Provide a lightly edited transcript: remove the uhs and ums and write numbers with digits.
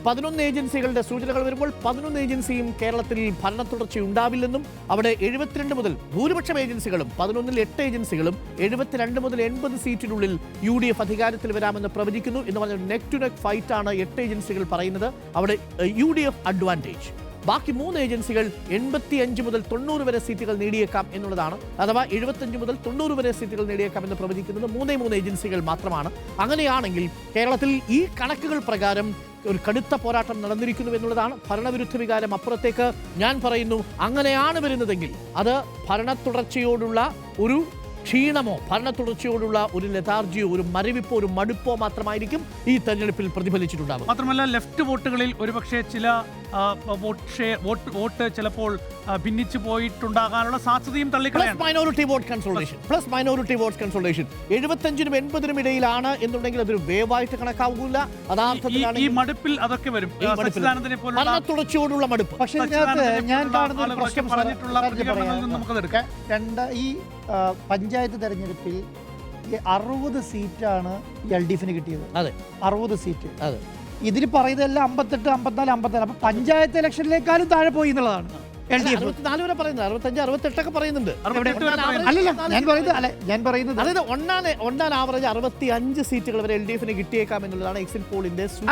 11 ഏജൻസികളുടെ സൂചനകൾ വരുമ്പോൾ 11 ഏജൻസിയും കേരളത്തിൽ ഭരണ തുടർച്ച ഉണ്ടാവില്ലെന്നും അവിടെ 72 മുതൽ ഭൂരിപക്ഷം ഏജൻസികളും 11-ൽ 8 ഏജൻസികളും 72 മുതൽ 80 സീറ്റിനുള്ളിൽ UDF അധികാരത്തിൽ വരാമെന്ന് പ്രവചിക്കുന്നു എന്ന് പറഞ്ഞ നെക്ക് ടു നെക്ക് ഫൈറ്റാണ് 8 ഏജൻസികൾ പറയുന്നത്. അവിടെ UDF അഡ്വാൻറ്റേജ്. ബാക്കി 3 ഏജൻസികൾ 85 മുതൽ 90 വരെ സീറ്റുകൾ നേടിയേക്കാം എന്നുള്ളതാണ്. അഥവാ 75 മുതൽ 90 വരെ സീറ്റുകൾ നേടിയേക്കാം എന്ന് പ്രവചിക്കുന്നത് 3 ഏജൻസികൾ മാത്രമാണ്. അങ്ങനെയാണെങ്കിൽ കേരളത്തിൽ ഈ കണക്കുകൾ പ്രകാരം ഒരു കടുത്ത പോരാട്ടം നടന്നിരിക്കുന്നു എന്നുള്ളതാണ്. ഭരണവിരുദ്ധ വികാരം അപ്പുറത്തേക്ക് ഞാൻ പറയുന്നു, അങ്ങനെയാണ് വരുന്നതെങ്കിൽ അത് ഭരണ തുടർച്ചയോടുള്ള ഒരു ക്ഷീണമോ ഭരണ തുടർച്ചയോടുള്ള ഒരു ലതാർജിയോ ഒരു മരവിപ്പോ ഒരു മടുപ്പോ മാത്രമായിരിക്കും ഈ തെരഞ്ഞെടുപ്പിൽ പ്രതിഫലിച്ചിട്ടുണ്ടാകും. മാത്രമല്ല ലെഫ്റ്റ് വോട്ടുകളിൽ ഒരുപക്ഷെ ചില വോട്ട് ചിലപ്പോൾ ഭിന്നിച്ചു പോയിട്ടുണ്ടാകാനുള്ള സാധ്യതയും തള്ളിക്കളയാണ്. മൈനോറിറ്റി വോട്ട് കൺസോൾട്ടേഷൻ 75-നും 80-നും ഇടയിലാണ് എന്നുണ്ടെങ്കിൽ അതൊരു വേവായിട്ട് കണക്കാവൂല. യഥാർത്ഥത്തിൽ ഈ മടുപ്പിൽ അതൊക്കെ വരും. ഭരണ തുടർച്ചയോടുള്ള മടുപ്പ്. പക്ഷേ ഞാൻ കാണുന്ന പ്രശ്നം നമുക്കതെടുക്കാം. ഈ പഞ്ചായത്ത് തെരഞ്ഞെടുപ്പിൽ 60 സീറ്റാണ് LDFന് കിട്ടിയത്. അതെ, 60 സീറ്റ്. അതെ. ഇതിൽ പറയുന്നതെല്ലാം 58, 54, 54. അപ്പൊ പഞ്ചായത്ത് ഇലക്ഷനിലേക്കാളും താഴെ പോയി എന്നുള്ളതാണ്. 64 വരെ പറയുന്നത്, 65, 68 പറയുന്നുണ്ട്. ഞാൻ പറയുന്നത് അതായത് ഒന്നാൻ ആവറേജ് 65 സീറ്റുകൾ വരെ LDFന് കിട്ടിയേക്കാം എന്നുള്ളതാണ് എക്സിറ്റ് പോളിന്റെ സൂചന.